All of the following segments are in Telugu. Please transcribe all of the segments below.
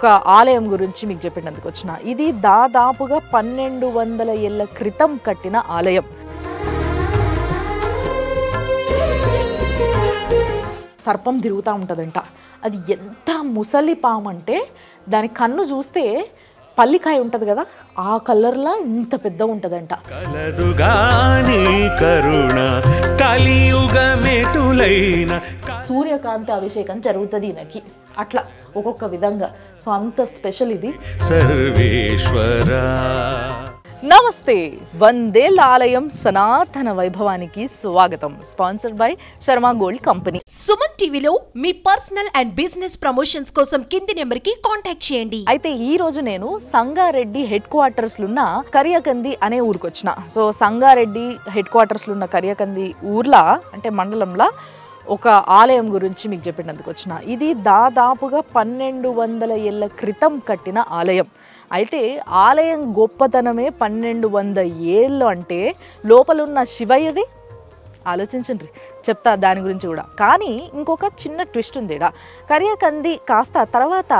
ఒక ఆలయం గురించి మీకు చెప్పేందుకు వచ్చిన. ఇది దాదాపుగా 1200 ఏళ్ల క్రితం కట్టిన ఆలయం. సర్పం తిరుగుతూ ఉంటుందంట. అది ఎంత ముసలి పాము అంటే దాని కన్ను చూస్తే పల్లికాయ ఉంటుంది కదా, ఆ కలర్లా ఇంత పెద్ద ఉంటుందంట. సూర్యకాంతి అభిషేకం జరుగుతుంది ఈయనకి, అట్లా ఒక్కొక్క విధంగా. సో అంత స్పెషల్ ఇది. సర్వేశ్వర నమస్తే, వందేళ్ల ఆలయం సనాతన వైభవానికి స్వాగతం. Sponsored by Sharma gold company. Suman టీవీలో మీ పర్సనల్ అండ్ బిజినెస్ ప్రమోషన్స్ కోసం కింది నెంబర్ కి కాంటాక్ట్ చేయండి. అయితే ఈ రోజు నేను సంగారెడ్డి హెడ్ క్వార్టర్స్ లో కరియకంది అనే ఊరికి వచ్చిన. సో సంగారెడ్డి హెడ్ క్వార్టర్స్ లో ఉన్న కరియకంది ఊర్లా అంటే మండలంలో ఒక ఆలయం గురించి మీకు చెప్పేందుకు వచ్చిన. ఇది దాదాపుగా 1200 ఏళ్ల క్రితం కట్టిన ఆలయం. అయితే ఆలయం గొప్పతనమే 1200 ఏళ్ళు అంటే లోపలున్న శివయ్యది ఆలోచించండి, చెప్తా దాని గురించి కూడా. కానీ ఇంకొక చిన్న ట్విస్ట్ ఉంది. కరియకంది కాస్త తర్వాత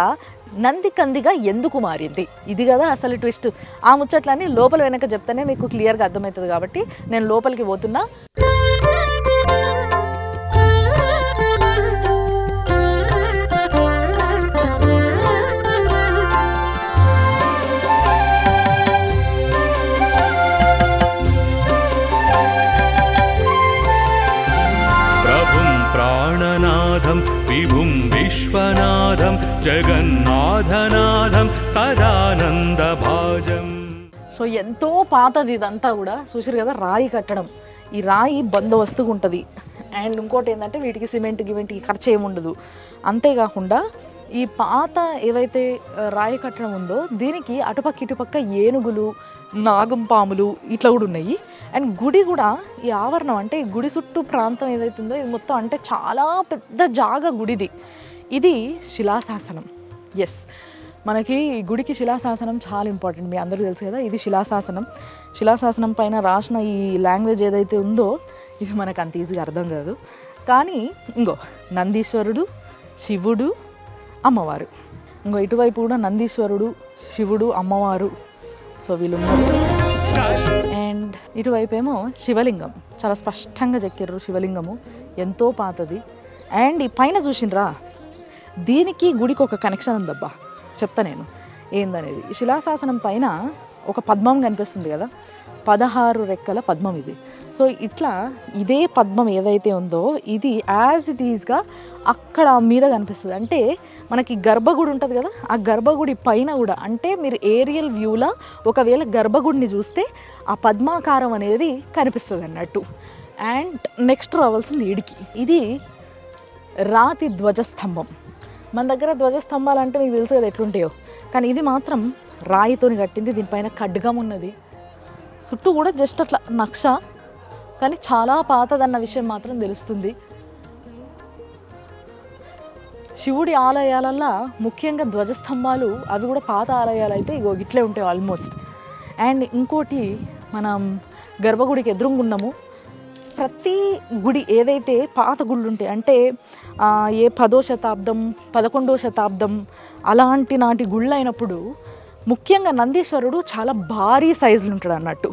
నందికందిగా ఎందుకు మారింది, ఇది కదా అసలు ట్విస్ట్. ఆ ముచ్చట్లని లోపల వెనక చెప్తానే మీకు క్లియర్గా అర్థమవుతుంది. కాబట్టి నేను లోపలికి పోతున్నా. విభుం విశ్వనాథం జగన్నాథనాథం సదానంద భాజం. సో ఎంతో పాతది ఇదంతా కూడా. చూసారు కదా, రాయి కట్టడం. ఈ రాయి బందోబస్తుగా ఉంటుంది. అండ్ ఇంకోటి ఏంటంటే వీటికి సిమెంట్ గిమెంట్కి ఖర్చు ఏముండదు. అంతేకాకుండా ఈ పాత ఏవైతే రాయి కట్టడం ఉందో దీనికి అటుపక్క ఇటుపక్క ఏనుగులు, నాగం పాములు ఇట్లా కూడా ఉన్నాయి. అండ్ గుడి కూడా ఈ ఆవరణం అంటే ఈ గుడి చుట్టూ ప్రాంతం ఏదైతుందో ఇది మొత్తం అంటే చాలా పెద్ద జాగా గుడిది. ఇది శిలాశాసనం. ఎస్, మనకి గుడికి శిలాశాసనం చాలా ఇంపార్టెంట్, మీ అందరికీ తెలుసు కదా. ఇది శిలాశాసనం. శిలాశాసనం పైన రాసిన ఈ లాంగ్వేజ్ ఏదైతే ఉందో ఇది మనకు అంత ఈజీగా అర్థం కాదు. కానీ ఇంకో నందీశ్వరుడు, శివుడు, అమ్మవారు. ఇంకో ఇటువైపు కూడా నందీశ్వరుడు, శివుడు, అమ్మవారు. సో వీళ్ళు ఉన్నారు. అండ్ ఇటువైపు ఏమో శివలింగం, చాలా స్పష్టంగా చెక్కిర్రు. శివలింగము ఎంతో పాతది. అండ్ ఈ పైన చూసిండ్రా, దీనికి గుడికి ఒక కనెక్షన్ ఉందబ్బా, చెప్తా నేను ఏందనేది. ఈ శిలాశాసనం పైన ఒక పద్మం కనిపిస్తుంది కదా, 16 రెక్కల పద్మం ఇది. సో ఇట్లా ఇదే పద్మం ఏదైతే ఉందో ఇది యాజ్ ఇట్ ఈజ్గా అక్కడ మీద కనిపిస్తుంది. అంటే మనకి గర్భగుడి ఉంటుంది కదా, ఆ గర్భగుడి పైన కూడా అంటే మీరు ఏరియల్ వ్యూలా ఒకవేళ గర్భగుడిని చూస్తే ఆ పద్మాకారం అనేది కనిపిస్తుంది అన్నట్టు. అండ్ నెక్స్ట్ రావాల్సింది ఈడికి. ఇది రాతి ధ్వజస్తంభం. మన దగ్గర ధ్వజస్తంభాలు అంటే మీకు తెలుసు కదా ఎట్లుంటాయో, కానీ ఇది మాత్రం రాయితోని కట్టింది. దీనిపైన ఖడ్గం ఉన్నది. చుట్టూ కూడా జస్ట్ అట్లా నక్ష, కానీ చాలా పాతదన్న విషయం మాత్రం తెలుస్తుంది. శివుడి ఆలయాలల్లో ముఖ్యంగా ధ్వజస్తంభాలు అవి కూడా పాత ఆలయాలు అయితే ఇగో ఇట్లే ఉంటాయి ఆల్మోస్ట్. అండ్ ఇంకోటి మనం గర్భగుడికి ఎదురుగున్నాము. ప్రతి గుడి ఏదైతే పాత గుళ్ళు ఉంటాయి అంటే ఏ 10వ శతాబ్దం 11వ శతాబ్దం అలాంటి నాటి గుళ్ళు అయినప్పుడు ముఖ్యంగా నందీశ్వరుడు చాలా భారీ సైజులు ఉంటాడు అన్నట్టు.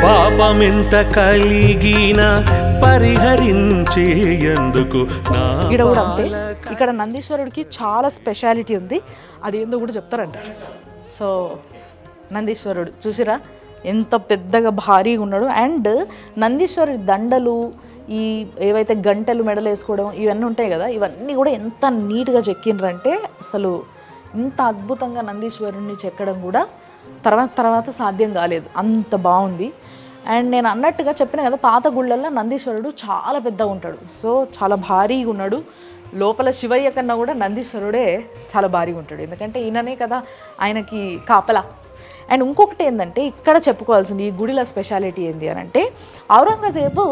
పాపమెంత కలిగిన పరిహరించేందుకు ఇక్కడ కూడా అంతే. ఇక్కడ నందీశ్వరుడికి చాలా స్పెషాలిటీ ఉంది, అది ఏందో కూడా చెప్తారంట. సో నందీశ్వరుడు చూసిరా ఎంత పెద్దగా భారీగా ఉన్నాడు. అండ్ నందీశ్వరుడి దండలు, ఈ ఏవైతే గంటలు మెడలు వేసుకోవడం ఇవన్నీ ఉంటాయి కదా, ఇవన్నీ కూడా ఎంత నీట్గా చెక్కిండ్రంటే అసలు ఇంత అద్భుతంగా నందీశ్వరుడిని చెక్కడం కూడా తర్వాత సాధ్యం కాలేదు, అంత బాగుంది. అండ్ నేను అన్నట్టుగా చెప్పిన కదా, పాత గుళ్ళల్లో నందీశ్వరుడు చాలా పెద్దగా ఉంటాడు. సో చాలా భారీగా ఉన్నాడు. లోపల శివయ్య కన్నా కూడా నందీశ్వరుడే చాలా భారీగా ఉంటాడు, ఎందుకంటే ఈయననే కదా ఆయనకి కాపలా. అండ్ ఇంకొకటి ఏంటంటే ఇక్కడ చెప్పుకోవాల్సింది ఈ గుడిలో స్పెషాలిటీ ఏంటి అని అంటే, ఔరంగజేబు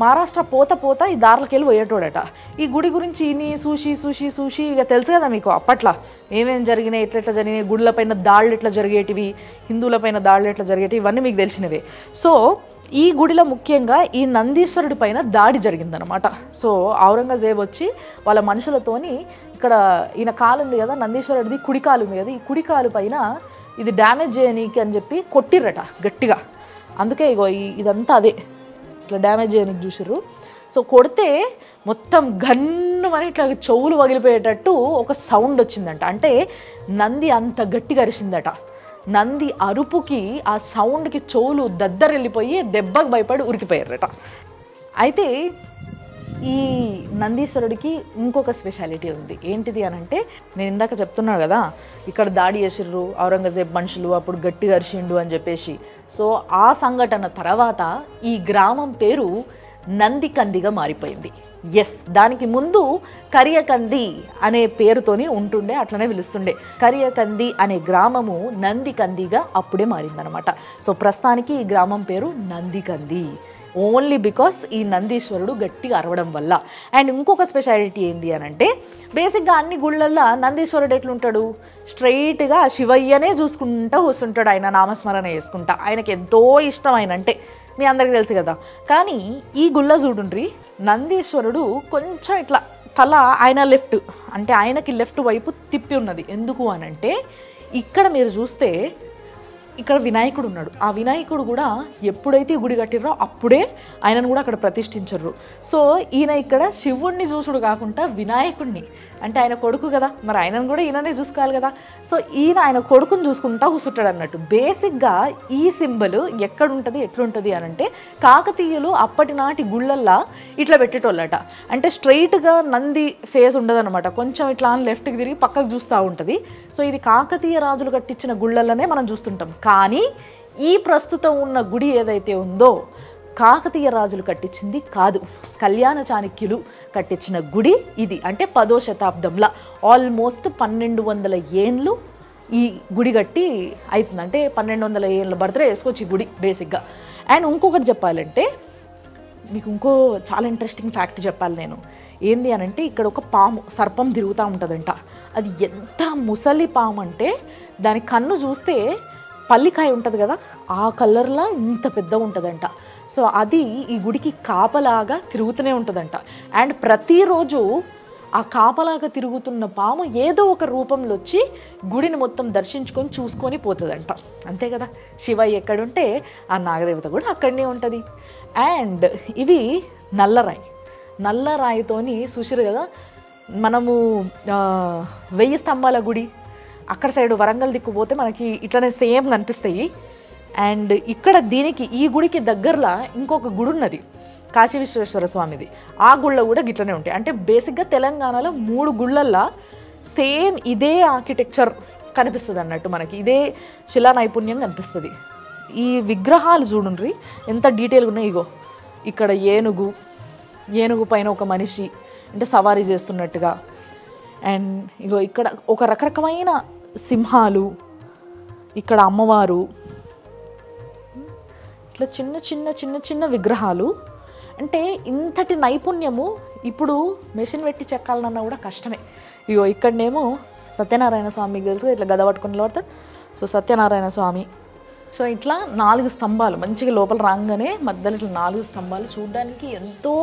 మహారాష్ట్ర పోత ఈ దారులకి వెళ్ళి పోయేటోడట. ఈ గుడి గురించి ఇని చూసి ఇక తెలుసు కదా మీకు అప్పట్లో ఏమేం జరిగినాయి, ఎట్లా జరిగినాయి, గుళ్ళపైన దాడులు ఎట్లా జరిగేటివి, హిందువులపైన దాడులు ఎట్లా జరిగేటివి, ఇవన్నీ మీకు తెలిసినవే. సో ఈ గుడిలో ముఖ్యంగా ఈ నందీశ్వరుడి పైన దాడి జరిగిందనమాట. సో ఔరంగజేబు వచ్చి వాళ్ళ మనుషులతోని ఇక్కడ ఈయన కాలు ఉంది కదా, నందీశ్వరుడిది కుడి కాలు ఉంది కదా, ఈ కుడి కాలు పైన ఇది డ్యామేజ్ చేయనీకి అని చెప్పి కొట్టిర్రట గట్టిగా. అందుకే ఇగో ఇదంతా అదే ఇట్లా డ్యామేజ్ చేయనీకి చూసిర్రు. సో కొడితే మొత్తం గన్ను అని ఇట్లా చెవులు పగిలిపోయేటట్టు ఒక సౌండ్ వచ్చిందంట. అంటే నంది అంత గట్టిగా అరిసిందట. నంది అరుపుకి ఆ సౌండ్కి చెవులు దద్దరెళ్ళిపోయి దెబ్బకు భయపడి ఉరికిపోయారట. అయితే ఈ నందీశ్వరుడికి ఇంకొక స్పెషాలిటీ ఉంది. ఏంటిది అని అంటే, నేను ఇందాక చెప్తున్నాను కదా ఇక్కడ దాడి చేసిర్రు ఔరంగజేబ్ మనుషులు, అప్పుడు గట్టిగా అరిచిండు అని చెప్పేసి. సో ఆ సంఘటన తర్వాత ఈ గ్రామం పేరు నందికందిగా మారిపోయింది. ఎస్, దానికి ముందు కరియకంది అనే పేరుతోని ఉంటుండే, అట్లనే పిలుస్తుండే. కరియకంది అనే గ్రామము నందికందిగా అప్పుడే మారిందనమాట. సో ప్రస్తుతానికి ఈ గ్రామం పేరు నందికంది, ఓన్లీ బికాస్ ఈ నందీశ్వరుడు గట్టిగా అరవడం వల్ల. అండ్ ఇంకొక స్పెషాలిటీ ఏంటి అని అంటే, బేసిక్గా అన్ని గుళ్ళల్లో నందీశ్వరుడు ఎట్లుంటాడు, స్ట్రైట్గా శివయ్యనే చూసుకుంటూ కూర్చుంటాడు, ఆయన నామస్మరణ చేసుకుంటా. ఆయనకి ఎంతో ఇష్టం ఆయన అంటే, మీ అందరికీ తెలుసు కదా. కానీ ఈ గుళ్ళ చూడుండ్రి, నందీశ్వరుడు కొంచెం ఇట్లా తల ఆయన లెఫ్ట్, అంటే ఆయనకి లెఫ్ట్ వైపు తిప్పి ఉన్నది. ఎందుకు అని అంటే, ఇక్కడ మీరు చూస్తే ఇక్కడ వినాయకుడు ఉన్నాడు. ఆ వినాయకుడు కూడా ఎప్పుడైతే ఈ గుడి కట్టిర్రో అప్పుడే ఆయనను కూడా అక్కడ ప్రతిష్ఠించర్రు. సో ఈయన ఇక్కడ శివుణ్ణి చూసుడు కాకుండా వినాయకుడిని, అంటే ఆయన కొడుకు కదా, మరి ఆయనను కూడా ఈయననే చూసుకోవాలి కదా. సో ఈయన ఆయన కొడుకుని చూసుకుంటా కూర్చుంటాడు అన్నట్టు. బేసిక్గా ఈ సింబల్ ఎక్కడుంటుంది ఎట్లుంటుంది అని అంటే, కాకతీయులు అప్పటి నాటి గుళ్ళల్లా ఇట్లా పెట్టేటోళ్ళట. అంటే స్ట్రైట్గా నంది ఫేస్ ఉండదన్నమాట, కొంచెం ఇట్లా లెఫ్ట్కి తిరిగి పక్కకు చూస్తూ ఉంటుంది. సో ఇది కాకతీయ రాజులు కట్టించిన గుళ్ళల్లోనే మనం చూస్తుంటాం. కానీ ఈ ప్రస్తుతం ఉన్న గుడి ఏదైతే ఉందో కాకతీయ రాజులు కట్టించింది కాదు, కళ్యాణ చాణక్యులు కట్టించిన గుడి ఇది. అంటే 10వ శతాబ్దంలో ఆల్మోస్ట్ 1200 ఏళ్ళు ఈ గుడి కట్టి అవుతుంది. అంటే 1200 ఏళ్ళ బర్త్డే వేసుకోవచ్చు ఈ గుడి బేసిక్గా. అండ్ ఇంకొకటి చెప్పాలంటే, మీకు ఇంకో చాలా ఇంట్రెస్టింగ్ ఫ్యాక్ట్ చెప్పాలి నేను. ఏంది అని అంటే, ఇక్కడ ఒక పాము సర్పం తిరుగుతూ ఉంటుందంట. అది ఎంత ముసలి పాము అంటే, దాని కన్ను చూస్తే పల్లికాయ ఉంటుంది కదా, ఆ కలర్లో ఇంత పెద్దగా ఉంటుందంట. సో అది ఈ గుడికి కాపలాగా తిరుగుతూనే ఉంటుందంట. అండ్ ప్రతిరోజు ఆ కాపలాగా తిరుగుతున్న పాము ఏదో ఒక రూపంలో వచ్చి గుడిని మొత్తం దర్శించుకొని చూసుకొని పోతుందంట. అంతే కదా, శివయ్య ఎక్కడుంటే ఆ నాగదేవత కూడా అక్కడనే ఉంటుంది. అండ్ ఇవి నల్లరాయితోని చూసిరు కదా, మనము 1000 స్తంభాల గుడి అక్కడ సైడు వరంగల్ దిక్కుపోతే మనకి ఇట్లనే సేమ్ కనిపిస్తాయి. అండ్ ఇక్కడ దీనికి ఈ గుడికి దగ్గరలో ఇంకొక గుడి ఉన్నది, కాశీ విశ్వేశ్వర స్వామిది. ఆ గుళ్ళ కూడా గిట్లనే ఉంటాయి. అంటే బేసిక్గా తెలంగాణలో 3 గుళ్ళల్లో సేమ్ ఇదే ఆర్కిటెక్చర్ కనిపిస్తుంది అన్నట్టు, మనకి ఇదే శిలా నైపుణ్యం కనిపిస్తుంది. ఈ విగ్రహాలు చూడండి ఎంత డీటెయిల్గా ఉన్నాయి. ఇగో ఇక్కడ ఏనుగు పైన ఒక మనిషి అంటే సవారీ చేస్తున్నట్టుగా. అండ్ ఇగో ఇక్కడ ఒక రకరకమైన సింహాలు, ఇక్కడ అమ్మవారు, ఇట్లా చిన్న విగ్రహాలు. అంటే ఇంతటి నైపుణ్యము ఇప్పుడు మెషిన్ పెట్టి చెక్కాలన్నా కూడా కష్టమే. ఇగో ఇక్కడనేమో సత్యనారాయణ స్వామికి తెలుసు, ఇట్లా గద పట్టుకుని నిలబడతాడు. సో సత్యనారాయణ స్వామి. సో ఇట్లా 4 స్తంభాలు మంచిగా లోపల రాగానే మధ్యలో ఇట్లా 4 స్తంభాలు చూడడానికి ఎంతో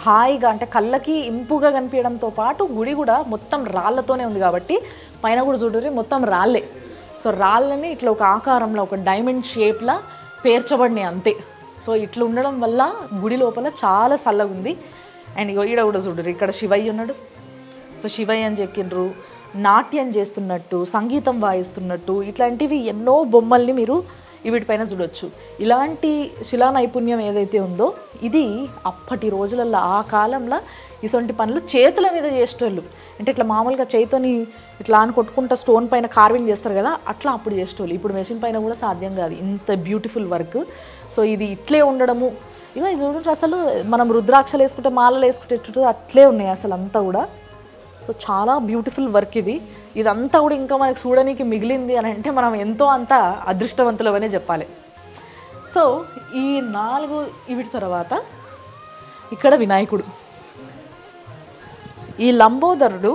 హాయిగా, అంటే కళ్ళకి ఇంపుగా కనిపించడంతో పాటు గుడి కూడా మొత్తం రాళ్ళతోనే ఉంది కాబట్టి పైన కూడా చూడరు మొత్తం రాళ్ళే. సో రాళ్ళని ఇట్లా ఒక ఆకారంలో ఒక డైమండ్ షేప్లా పేర్చబడినాయి అంతే. సో ఇట్లా ఉండడం వల్ల గుడి లోపల చాలా చల్లగా ఉంది. అండ్ ఈడ కూడా చూడరు, ఇక్కడ శివయ్య ఉన్నాడు. సో శివయ్య అని చెక్కిండ్రు, నాట్యం చేస్తున్నట్టు, సంగీతం వాయిస్తున్నట్టు, ఇట్లాంటివి ఎన్నో బొమ్మల్ని మీరు వీటిపైన చూడొచ్చు. ఇలాంటి శిలా నైపుణ్యం ఏదైతే ఉందో ఇది అప్పటి రోజులలో, ఆ కాలంలో ఇటువంటి పనులు చేతుల మీద చేసేటోళ్ళు. అంటే ఇట్లా మామూలుగా చేతిని ఇట్లా అని కొట్టుకుంటా స్టోన్ పైన కార్వింగ్ చేస్తారు కదా, అట్లా అప్పుడు చేసేటోళ్ళు. ఇప్పుడు మెషిన్ పైన కూడా సాధ్యం కాదు ఇంత బ్యూటిఫుల్ వర్క్. సో ఇది ఇట్లే ఉండడము. ఇక చూడండి, అసలు మనం రుద్రాక్షలు వేసుకుంటే మాలలు వేసుకుంటే అట్లే ఉన్నాయి అసలు అంతా కూడా. సో చాలా బ్యూటిఫుల్ వర్క్ ఇది. ఇదంతా కూడా ఇంకా మనకు చూడడానికి మిగిలింది అని అంటే మనం ఎంతో అంత అదృష్టవంతులవనే చెప్పాలి. సో ఈ 4 వీటి తర్వాత ఇక్కడ వినాయకుడు, ఈ లంబోదరుడు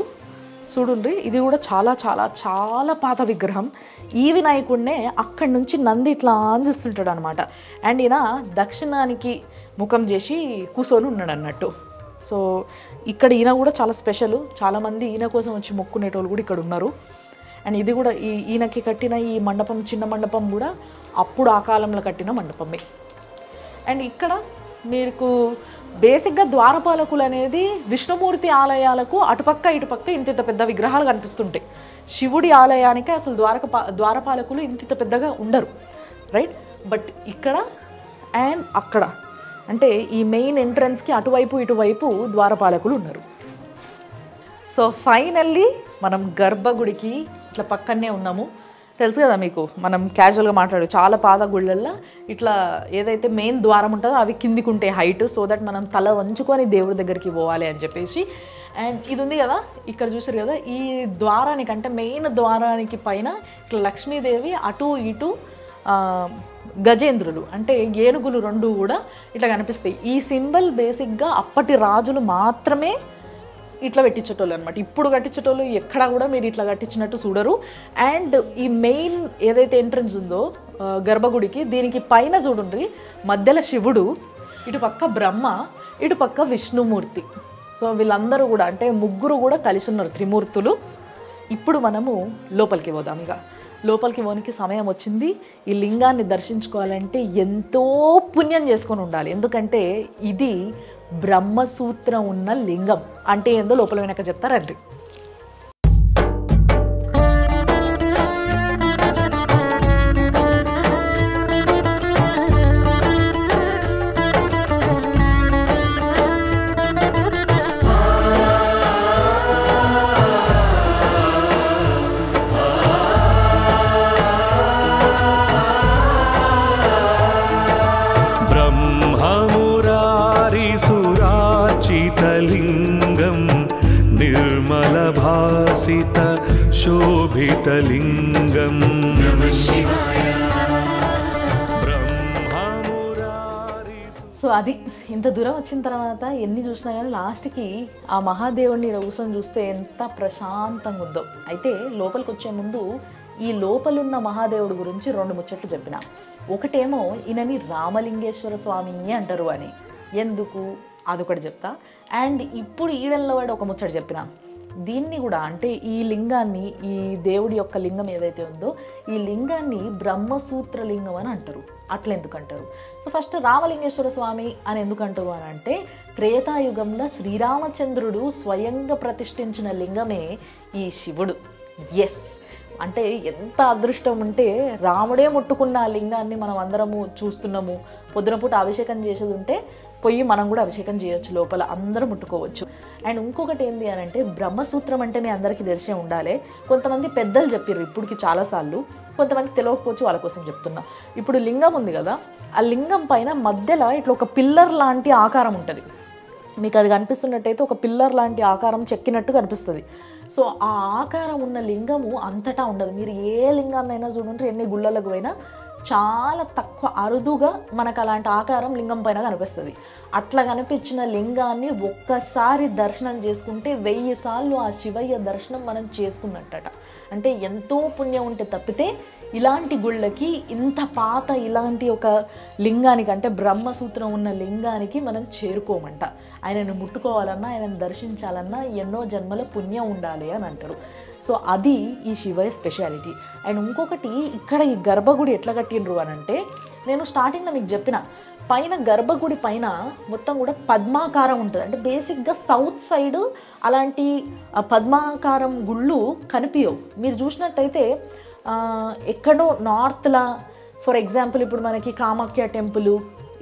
చూడుండ్రి, ఇది కూడా చాలా చాలా చాలా పాత విగ్రహం. ఈ వినాయకుడినే అక్కడి నుంచి నంది ఇట్లా చూస్తుంటాడు అనమాట. అండ్ ఈయన దక్షిణానికి ముఖం చేసి కూర్చొని ఉన్నాడు అన్నట్టు. సో ఇక్కడ ఈయన కూడా చాలా స్పెషల్. చాలామంది ఈయన కోసం వచ్చి మొక్కునేటోళ్ళు కూడా ఇక్కడ ఉన్నారు. అండ్ ఇది కూడా ఈయనకి కట్టిన ఈ మండపం, చిన్న మండపం కూడా అప్పుడు ఆ కాలంలో కట్టిన మండపమే. అండ్ ఇక్కడ మీకు బేసిక్గా ద్వారపాలకులు అనేది విష్ణుమూర్తి ఆలయాలకు అటుపక్క ఇటుపక్క ఇంత పెద్ద విగ్రహాలు కనిపిస్తుంటాయి. శివుడి ఆలయానికి అసలు ద్వారపాలకులు ఇంత పెద్దగా ఉండరు, రైట్? బట్ ఇక్కడ అండ్ అక్కడ అంటే ఈ మెయిన్ ఎంట్రన్స్కి అటువైపు ఇటువైపు ద్వారపాలకులు ఉన్నారు. సో ఫైనల్లీ మనం గర్భగుడికి ఇట్లా పక్కనే ఉన్నాము. తెలుసు కదా మీకు, మనం క్యాజువల్గా మాట్లాడు చాలా పాత గుళ్ళల్లో ఇట్లా ఏదైతే మెయిన్ ద్వారం ఉంటుందో అవి కిందికి ఉంటాయి హైట్, సో దట్ మనం తల వంచుకొని దేవుడి దగ్గరికి పోవాలి అని చెప్పేసి. అండ్ ఇది ఉంది కదా ఇక్కడ చూసారు కదా, ఈ ద్వారానికి అంటే మెయిన్ ద్వారానికి పైన ఇట్లా లక్ష్మీదేవి, అటు ఇటు గజేంద్రులు అంటే ఏనుగులు 2 కూడా ఇట్లా కనిపిస్తాయి. ఈ సింబల్ బేసిక్గా అప్పటి రాజులు మాత్రమే ఇట్లా పెట్టించేటోళ్ళు అనమాట. ఇప్పుడు కట్టించేటోళ్ళు ఎక్కడా కూడా మీరు ఇట్లా కట్టించినట్టు చూడరు. అండ్ ఈ మెయిన్ ఏదైతే ఎంట్రన్స్ ఉందో గర్భగుడికి, దీనికి పైన చూడండి మధ్యలో శివుడు, ఇటు పక్క బ్రహ్మ, ఇటు పక్క విష్ణుమూర్తి. సో వీళ్ళందరూ కూడా అంటే ముగ్గురు కూడా కలిసి ఉన్నారు, త్రిమూర్తులు. ఇప్పుడు మనము లోపలికి పోదాం. ఇక లోపలికి పోనికి సమయం వచ్చింది. ఈ లింగాన్ని దర్శించుకోవాలంటే ఎంతో పుణ్యం చేసుకొని ఉండాలి. ఎందుకంటే ఇది బ్రహ్మసూత్రం ఉన్న లింగం. అంటే ఏందో లోపల వెనక చెప్తారండి. లింగం నిర్మలభాసిత శోభితలింగం నమః శివాయ. సో అది ఇంత దూరం వచ్చిన తర్వాత ఎన్ని చూసినా కానీ లాస్ట్కి ఆ మహాదేవుడిని ఇక్కడ కూర్చొని చూస్తే ఎంత ప్రశాంతంగా ఉందో. అయితే లోపలికి వచ్చే ముందు ఈ లోపలున్న మహాదేవుడి గురించి 2 ముచ్చట్లు చెప్పిన. ఒకటేమో ఈయనని రామలింగేశ్వర స్వామి అంటారు అని, ఎందుకు అదొకటి చెప్తా. అండ్ ఇప్పుడు ఈడల్లో వాడు ఒక ముచ్చట చెప్పిన. దీన్ని కూడా అంటే ఈ లింగాన్ని, ఈ దేవుడి యొక్క లింగం ఏదైతే ఉందో ఈ లింగాన్ని బ్రహ్మసూత్ర లింగం అని అంటారు. అట్లా ఎందుకు అంటారు? సో ఫస్ట్ రామలింగేశ్వర స్వామి అని ఎందుకు అంటారు అని అంటే, త్రేతాయుగంలో శ్రీరామచంద్రుడు స్వయంగా ప్రతిష్ఠించిన లింగమే ఈ శివుడు. ఎస్, అంటే ఎంత అదృష్టం ఉంటే రాముడే ముట్టుకున్న ఆ లింగాన్ని మనం అందరము చూస్తున్నాము. పొద్దున పూట అభిషేకం చేసేది ఉంటే పోయి మనం కూడా అభిషేకం చేయొచ్చు, లోపల అందరూ ముట్టుకోవచ్చు. అండ్ ఇంకొకటి ఏంటి అని అంటే, బ్రహ్మసూత్రం అంటే మీ అందరికీ తెలిసే ఉండాలి. కొంతమంది పెద్దలు చెప్పారు ఇప్పటికి చాలాసార్లు, కొంతమంది తెలియకపోవచ్చు, వాళ్ళ కోసం చెప్తున్నా. ఇప్పుడు లింగం ఉంది కదా, ఆ లింగం పైన మధ్యలో ఇట్లా ఒక పిల్లర్ లాంటి ఆకారం ఉంటుంది. మీకు అది కనిపిస్తున్నట్టయితే ఒక పిల్లర్ లాంటి ఆకారం చెక్కినట్టు కనిపిస్తుంది. సో ఆ ఆకారం ఉన్న లింగము అంతటా ఉండదు. మీరు ఏ లింగాన్నైనా చూడండి, ఎన్ని గుళ్ళలకు పోయినా చాలా తక్కువ అరుదుగా మనకు అలాంటి ఆకారం లింగం పైన కనిపిస్తుంది. అట్లా కనిపించిన లింగాన్ని ఒక్కసారి దర్శనం చేసుకుంటే 1000 సార్లు ఆ శివయ్య దర్శనం మనం చేసుకున్నట్టట. అంటే ఎంతో పుణ్యం ఉంటే తప్పితే ఇలాంటి గుళ్ళకి, ఇంత పాత ఇలాంటి ఒక లింగానికి అంటే బ్రహ్మసూత్రం ఉన్న లింగానికి మనం చేరుకోమంట. ఆయనను ముట్టుకోవాలన్నా, ఆయనను దర్శించాలన్నా ఎన్నో జన్మల పుణ్యం ఉండాలి అని అంటారు. సో అది ఈ శివయ్య స్పెషాలిటీ. అండ్ ఇంకొకటి, ఇక్కడ ఈ గర్భగుడి ఎట్లా కట్టిండ్రు అని అంటే, నేను స్టార్టింగ్లో మీకు చెప్పిన పైన గర్భగుడి పైన మొత్తం కూడా పద్మాకారం ఉంటుంది. అంటే బేసిక్గా సౌత్ సైడ్ అలాంటి పద్మాకారం గుళ్ళు కనిపించవు. మీరు చూసినట్టయితే ఎక్కడో నార్త్లా, ఫర్ ఎగ్జాంపుల్ ఇప్పుడు మనకి కామాఖ్య టెంపుల్,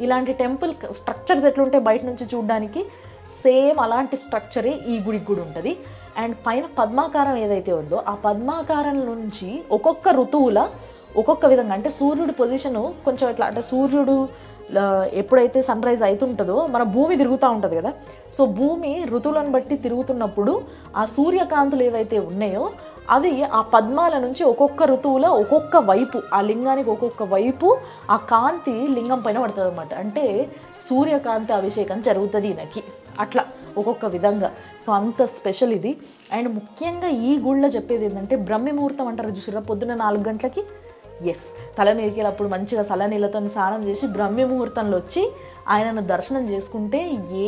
ఇలాంటి టెంపుల్ స్ట్రక్చర్స్ ఎట్లుంటాయి బయట నుంచి చూడడానికి, సేమ్ అలాంటి స్ట్రక్చరే ఈ గుడికి కూడా ఉంటుంది. అండ్ పైన పద్మాకారం ఏదైతే ఉందో ఆ పద్మాకారం నుంచి ఒక్కొక్క ఋతువుల ఒక్కొక్క విధంగా. అంటే సూర్యుడి పొజిషను కొంచెం ఎట్లా అంటే సూర్యుడు ఎప్పుడైతే సన్ రైజ్ అవుతుంటుందో మన భూమి తిరుగుతూ ఉంటుంది కదా. సో భూమి ఋతువులను బట్టి తిరుగుతున్నప్పుడు ఆ సూర్యకాంతులు ఏవైతే ఉన్నాయో అవి ఆ పద్మాల నుంచి ఒక్కొక్క ఋతువులో ఒక్కొక్క వైపు, ఆ లింగానికి ఒక్కొక్క వైపు ఆ కాంతి లింగం పైన పడుతుంది అనమాట. అంటే సూర్యకాంతి అభిషేకం జరుగుతుంది ఈయనకి అట్లా ఒక్కొక్క విధంగా. సో అంత స్పెషల్ ఇది. అండ్ ముఖ్యంగా ఈ గుళ్ళో చెప్పేది ఏంటంటే బ్రహ్మ ముహూర్తం అంటారు చూసారా, పొద్దున్న 4 గంటలకి. ఎస్, తల మీదకెళ్ళప్పుడు మంచిగా చల్లనీళ్ళతో స్నానం చేసి బ్రహ్మ ముహూర్తంలో వచ్చి ఆయనను దర్శనం చేసుకుంటే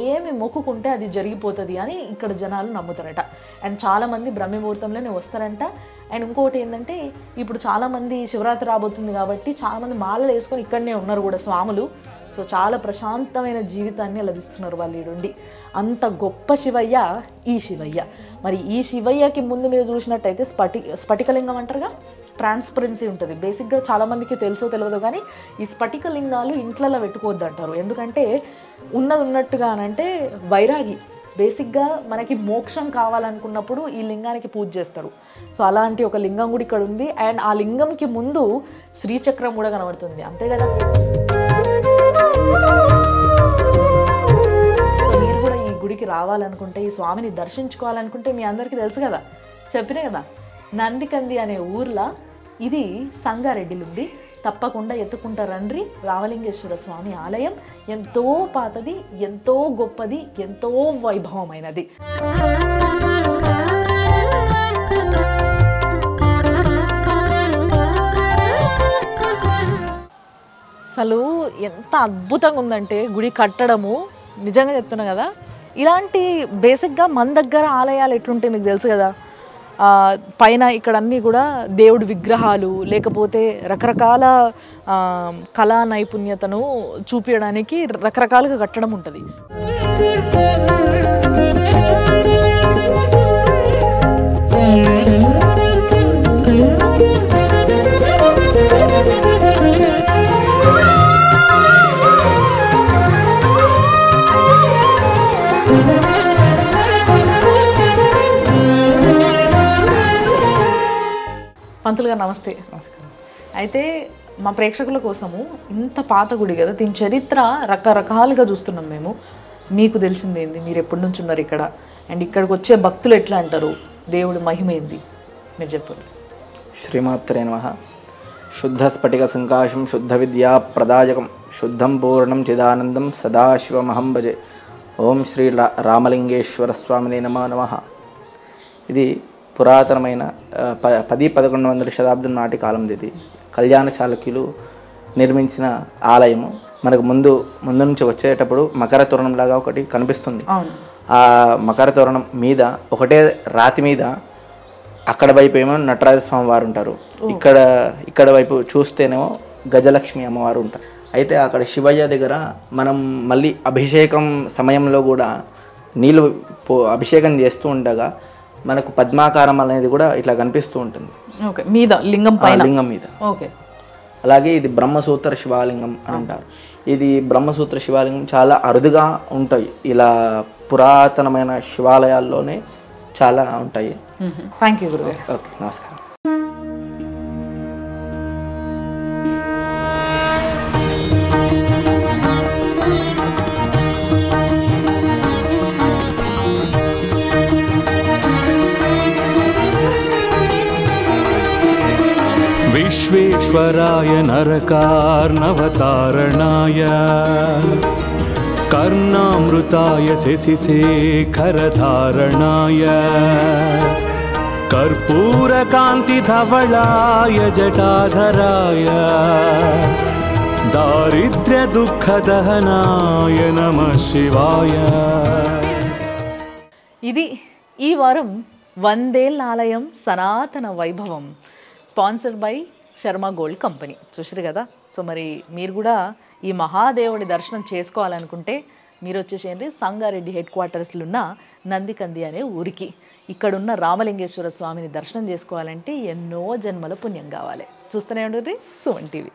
ఏమి మొక్కుకుంటే అది జరిగిపోతుంది అని ఇక్కడ జనాలు నమ్ముతారట. అండ్ చాలామంది బ్రహ్మ ముహూర్తంలోనే వస్తారంట. అండ్ ఇంకోటి ఏంటంటే ఇప్పుడు చాలామంది శివరాత్రి రాబోతుంది కాబట్టి చాలామంది మాలలు వేసుకొని ఇక్కడనే ఉన్నారు కూడా స్వాములు. సో చాలా ప్రశాంతమైన జీవితాన్ని లభిస్తున్నారు వాళ్ళు ఈడుండి. అంత గొప్ప శివయ్య ఈ శివయ్య. మరి ఈ శివయ్యకి ముందు మీరు చూసినట్టయితే స్ఫటికలింగం అంటారుగా, ట్రాన్స్పరెన్సీ ఉంటుంది. బేసిక్గా చాలామందికి తెలుసో తెలియదు కానీ ఈ స్ఫటికలింగాలు ఇంట్లలో పెట్టుకోవద్దు అంటారు. ఎందుకంటే ఉన్నట్టుగానంటే వైరాగి బేసిక్గా మనకి మోక్షం కావాలనుకున్నప్పుడు ఈ లింగానికి పూజ చేస్తారు. సో అలాంటి ఒక లింగం కూడా ఇక్కడ ఉంది. అండ్ ఆ లింగంకి ముందు శ్రీచక్రం కూడా కనబడుతుంది, అంతే కదా. మీరు కూడా ఈ గుడికి రావాలనుకుంటే, ఈ స్వామిని దర్శించుకోవాలనుకుంటే మీ అందరికీ తెలుసు కదా, చెప్పినా కదా, నందికంది అనే ఊర్లో ఇది సంగారెడ్డిలో ఉంది. తప్పకుండా ఎత్తుకుంటా రండి. రామలింగేశ్వర స్వామి ఆలయం ఎంతో పాతది, ఎంతో గొప్పది, ఎంతో వైభవమైనది. అసలు ఎంత అద్భుతంగా ఉందంటే గుడి కట్టడము, నిజంగా చెప్తున్నా కదా. ఇలాంటి బేసిక్గా మన దగ్గర ఆలయాలు ఎట్లుంటాయి మీకు తెలుసు కదా, పైన ఇక్కడ అన్నీ కూడా దేవుడి విగ్రహాలు లేకపోతే రకరకాల కళా నైపుణ్యతను చూపించడానికి రకరకాలుగా కట్టడం ఉంటుంది. పంతులు గారు నమస్తే. అయితే మా ప్రేక్షకుల కోసము ఇంత పాత గుడి కదా, దీని చరిత్ర రకరకాలుగా చూస్తున్నాం మేము. మీకు తెలిసింది ఏంది, మీరు ఎప్పటి నుంచి ఉన్నారు ఇక్కడ, అండ్ ఇక్కడికి వచ్చే భక్తులు ఎట్లా అంటారు, దేవుడి మహిమ ఏంది మీరు చెప్పండి. శ్రీమాత్రే నమః. శుద్ధ స్ఫటిక సంకాశం శుద్ధ విద్యా ప్రదాయకం శుద్ధం పూర్ణం చిదానందం సదాశివమహం భజే. ఓం శ్రీ రామలింగేశ్వర స్వామినే నమో నమః. ఇది పురాతనమైన 10-11 శతాబ్దం నాటి కాలంది. ఇది కళ్యాణ చాళుక్యులు నిర్మించిన ఆలయము. మనకు ముందు నుంచి వచ్చేటప్పుడు మకర తోరణంలాగా ఒకటి కనిపిస్తుంది. ఆ మకర తోరణం మీద ఒకటే రాతి మీద అక్కడ వైపు ఏమో నటరాజ స్వామి వారు ఉంటారు, ఇక్కడ వైపు చూస్తేనేమో గజలక్ష్మి అమ్మవారు ఉంటారు. అయితే అక్కడ శివయ్య దగ్గర మనం మళ్ళీ అభిషేకం సమయంలో కూడా నీళ్ళు అభిషేకం చేస్తూ ఉండగా మనకు పద్మాకారం అనేది కూడా ఇట్లా కనిపిస్తూ ఉంటుంది. ఓకే, మీద లింగం మీద. ఓకే, అలాగే ఇది బ్రహ్మసూత్ర శివాలింగం అని అంటారు. ఇది బ్రహ్మసూత్ర శివాలింగం చాలా అరుదుగా ఉంటాయి. ఇలా పురాతనమైన శివాలయాల్లోనే చాలా ఉంటాయి. థ్యాంక్ యూ గురుగారు. ఓకే, నమస్కారం. विश्वेश्वराय नरकार्णवतारणाय कर्णामृताय शशिशेखरधारणाय कर्पूरकान्तिधवलाय जटाधराय दारिद्र्यदुःखदहनाय नमः शिवाय. ఇది ఈ వారం 100 ఏళ్ల ఆలయం సనాతన వైభవం sponsored by Sharma gold company. చూసారు కదా. సో మరి మీరు కూడా ఈ మహాదేవుడి దర్శనం చేసుకోవాలనుకుంటే మీరు వచ్చేసేయండి సంగారెడ్డి హెడ్ క్వార్టర్స్లో ఉన్న నందికంది అనే ఊరికి. ఇక్కడున్న రామలింగేశ్వర స్వామిని దర్శనం చేసుకోవాలంటే ఎన్నో జన్మల పుణ్యం కావాలి. చూస్తూనే ఉండండి సుమన్ టీవీ.